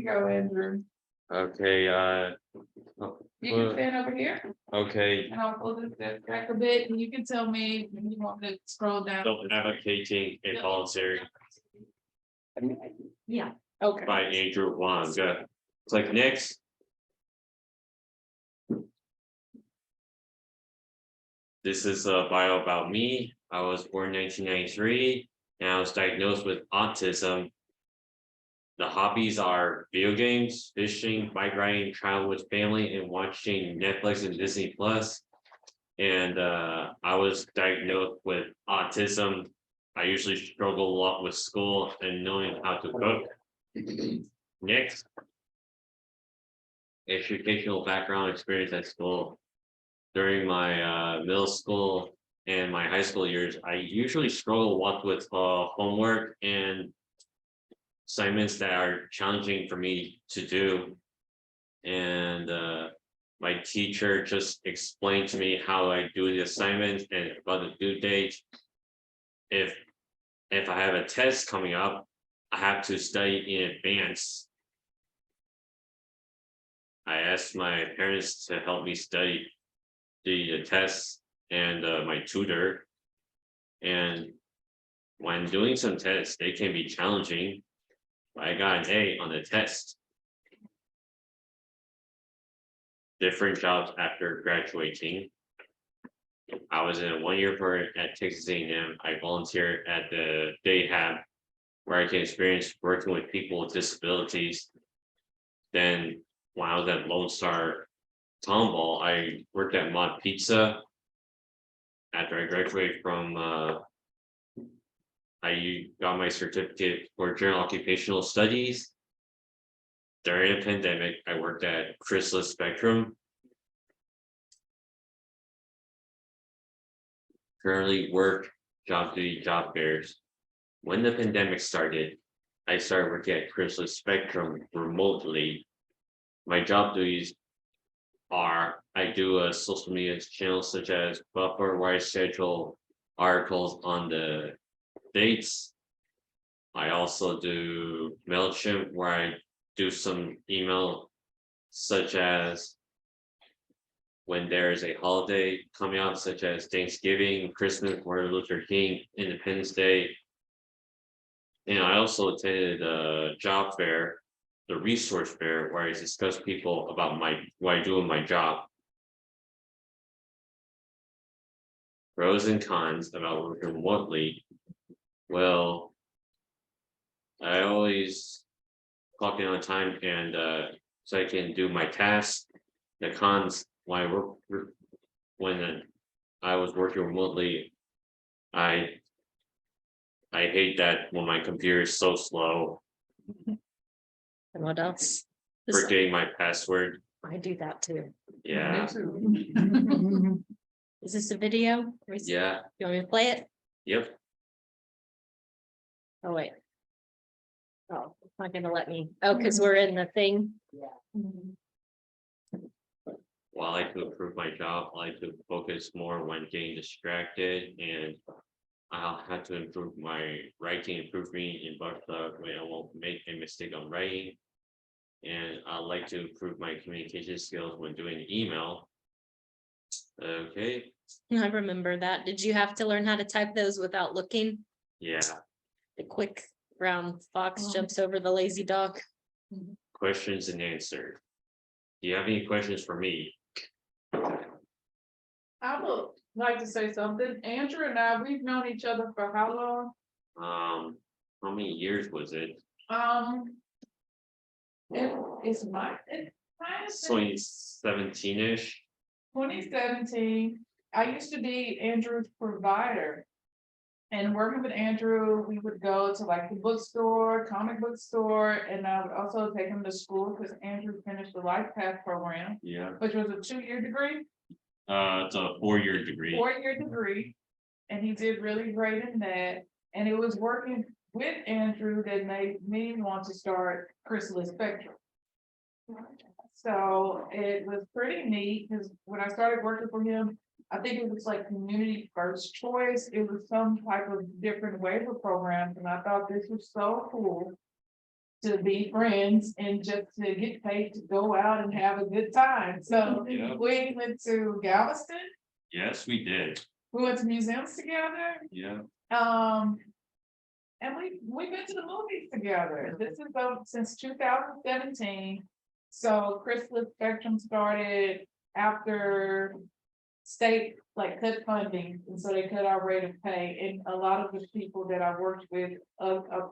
go, Andrew. Okay, You can stand over here okay. and I'll pull this back a bit and you can tell me when you want to scroll down. Don't advocating a voluntary Yeah, okay. by Andrew Hoang. Click next. This is a bio about me. I was born in 1993 and I was diagnosed with autism. The hobbies are video games, fishing, bike riding, travel with family, and watching Netflix and Disney Plus. And I was diagnosed with autism. I usually struggle a lot with school and knowing how to cook. Next, educational background experience at school. During my middle school and my high school years, I usually struggle a lot with homework and assignments that are challenging for me to do. And my teacher just explained to me how I do the assignment and about the due date. If I have a test coming up, I have to study in advance. I asked my parents to help me study the tests and my tutor. And when doing some tests, they can be challenging. I got an A on the test. Different jobs after graduating. I was in a 1-year program at Texas A&M. I volunteered at the day-hab where I can experience working with people with disabilities. Then when I was at Lone Star College, I worked at Mod Pizza. After I graduated from I got my certificate for general occupational studies. During the pandemic, I worked at Chrysalis Spectrum. Currently work job duty job fairs. When the pandemic started, I started working at Chrysalis Spectrum remotely. My job duties are I do a social media channel such as Buffer, where I schedule articles on the dates. I also do MailChimp, where I do some email such as when there is a holiday coming out, such as Thanksgiving, Christmas, Martin Luther King, Independence Day. And I also attended a job fair, the resource fair, where I discuss people about what I do in my job. Pros and cons about working remotely. Well, I always clock in on time and so I can do my tasks. The cons when I was working remotely, I hate that when my computer is so slow. And what else? Forgetting my password. I do that too. Yeah. Is this a video? Yeah. You want me to play it? Yep. Oh, wait. Oh, it's not gonna let me. Oh, because we're in the thing. Well, I like to improve my job. I like to focus more when getting distracted, and I'll have to improve my writing, improve me in both the way I won't make a mistake on writing. And I like to improve my communication skills when doing email. Okay. I remember that. Did you have to learn how to type those without looking? Yeah. The quick brown fox jumps over the lazy dog. Questions and answers. Do you have any questions for me? I would like to say something. Andrew and I, we've known each other for how long? How many years was it? It's 2017-ish. 2017. I used to be Andrew's provider. And working with Andrew, we would go to like the bookstore, comic book store, and I would also take him to school because Andrew finished the LifePath program. Yeah. Which was a 2-year degree. It's a 4-year degree. 4-year degree. And he did really great in that. And it was working with Andrew that made me want to start Chrysalis Spectrum. So it was pretty neat because when I started working for him, I think it was like community first choice. It was some type of different waiver programs. And I thought this was so cool to be friends and just to get paid to go out and have a good time. So Yeah. we went to Galveston, Yes, we did. we went to museums together. Yeah. And we've been to the movies together. This is since 2017. So Chrysalis Spectrum started after state like cut funding, and so they cut our rate of pay. And a lot of the people that I worked with,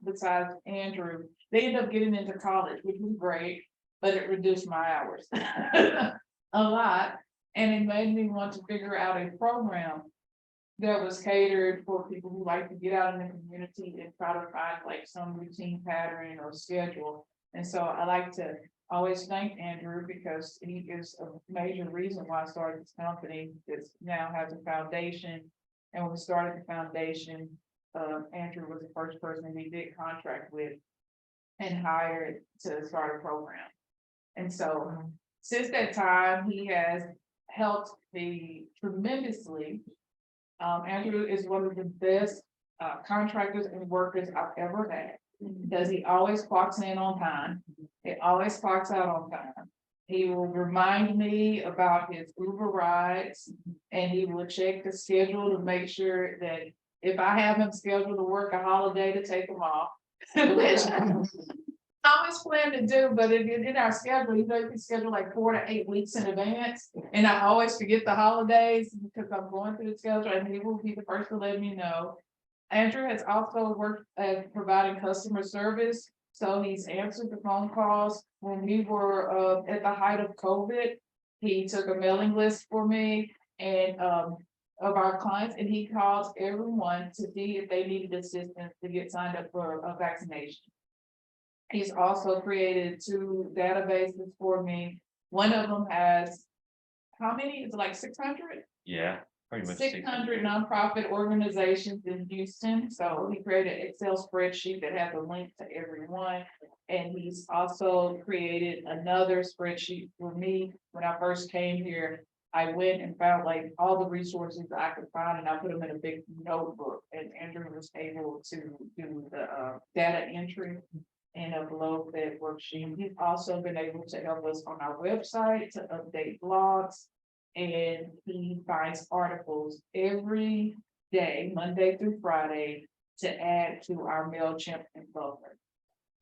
besides Andrew, they ended up getting into college, which was great, but it reduced my hours a lot, and it made me want to figure out a program that was catered for people who like to get out in the community and try to find like some routine pattern or schedule. And so I like to always thank Andrew because he is a major reason why I started this company. That now has a foundation. And when we started the foundation, Andrew was the first person we did contract with and hired to start a program. And so since that time, he has helped me tremendously. Andrew is one of the best contractors and workers I've ever had. Because he always clocks in on time. He always clocks out on time. He will remind me about his Uber rides, and he will check the schedule to make sure that if I have him scheduled to work a holiday, to take him off. Which I always plan to do, but in our schedule, you can schedule like 4 to 8 weeks in advance. And I always forget the holidays because I'm going through the schedule, and he will be the first to let me know. Andrew has also worked at providing customer service. So he's answered the phone calls when we were at the height of COVID. He took a mailing list for me and of our clients, and he calls everyone to see if they needed assistance to get signed up for a vaccination. He's also created 2 databases for me. One of them has, how many? Is it like 600? Yeah. Pretty much 600 nonprofit organizations in Houston. So he created an Excel spreadsheet that has a link to every one. And he's also created another spreadsheet for me. When I first came here, I went and found like all the resources I could find, and I put them in a big notebook. And Andrew was able to do the data entry and upload that worksheet. He's also been able to help us on our website to update blogs. And he finds articles every day, Monday through Friday, to add to our MailChimp and Buffer.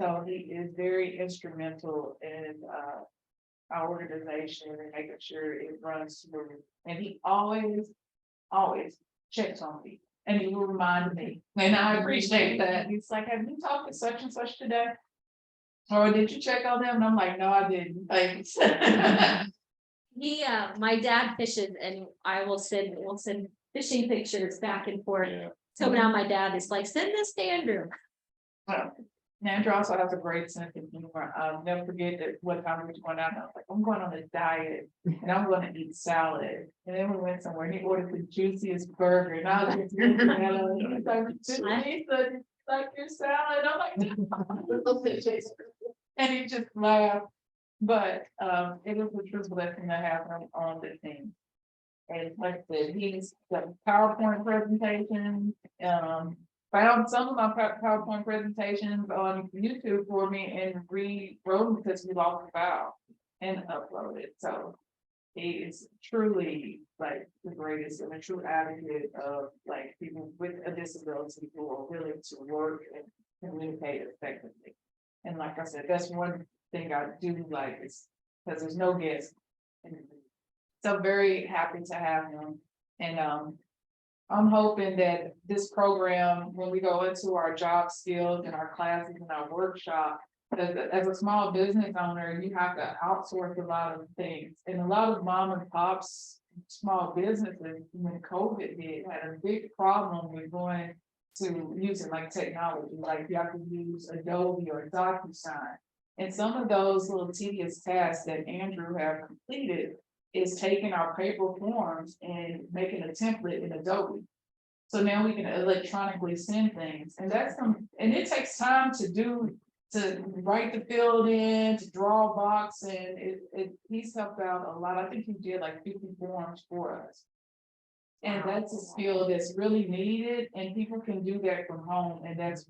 So he is very instrumental in our organization and making sure it runs smooth. And he always checks on me, and he will remind me. And I appreciate that. He's like, "Have you talked to such and such today? Or did you check on them?" And I'm like, "No, I didn't." Thanks. My dad fishes, and we'll send fishing pictures back and forth. Yeah. So now my dad is like, send this to Andrew. Andrew also has a great sense of humor. I'll never forget that one time we were going out, and I was like, "I'm going on a diet and I'm going to eat salad." And then we went somewhere and he ordered the juiciest burger, and I was just looking at him, and he's like, "Lisa, like your salad?" I'm like, and he just laughed. But it was a true blessing to have him on the team. And like I said, he's got PowerPoint presentations, found some of my PowerPoint presentations on YouTube for me and rewrote them because we lost the file and uploaded. So he is truly like the greatest and a true advocate of like people with a disability who are willing to work and communicate effectively. And like I said, that's one thing I do like, is because there's no guest. So very happy to have him. And I'm hoping that this program, when we go into our job skills and our classes and our workshop, as a small business owner, you have to outsource a lot of things. And a lot of mom and pops, small businesses, when COVID hit, had a big problem with going to using like technology, like you have to use Adobe or DocuSign. And some of those little tedious tasks that Andrew have completed is taking our paper forms and making a template in Adobe. So now we can electronically send things, and and it takes time to write the field in, to draw a box, and he's helped out a lot. I think he did like 50 forms for us. And that's a skill that's really needed, and people can do that from home, and that's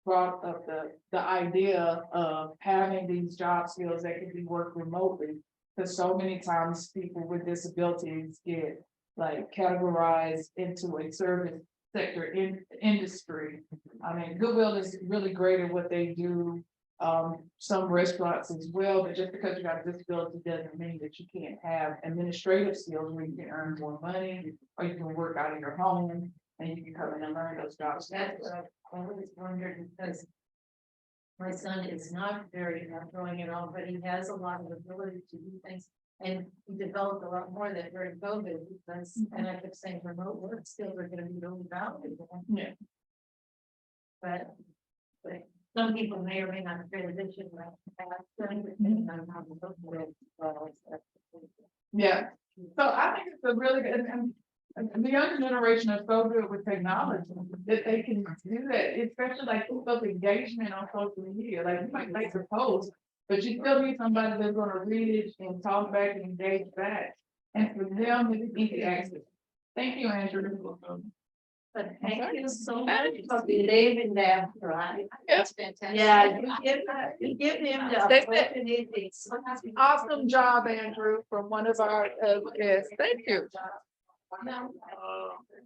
brought up the idea of having these job skills that can be worked remotely. Because so many times people with disabilities get like categorized into a service sector industry. I mean, Goodwill is really great at what they do. Some restaurants as well, but just because you got a disability doesn't mean that you can't have administrative skills where you can earn more money, or you can work out of your home and you can come in and learn those jobs. That's what I always wondered, because my son is not very outgoing at all, but he has a lot of ability to do things. And he developed a lot more that during COVID, because, and I kept saying remote work skills are gonna be really valuable. Yeah. But some people may or may not transition that fast, depending on how the book works. Yeah, so I think it's a really good, and the younger generation is so good with technology that they can do that, especially like people's engagement on social media, like you might make a post, but you still need somebody that's gonna read it and talk back and engage back. And for them, it's easy access. Thank you, Andrew. But thank you so much for believing that, right? Yes. Fantastic. Yeah, you give him the That's it. opportunity. Awesome job, Andrew, from one of our, yes, thank you. No.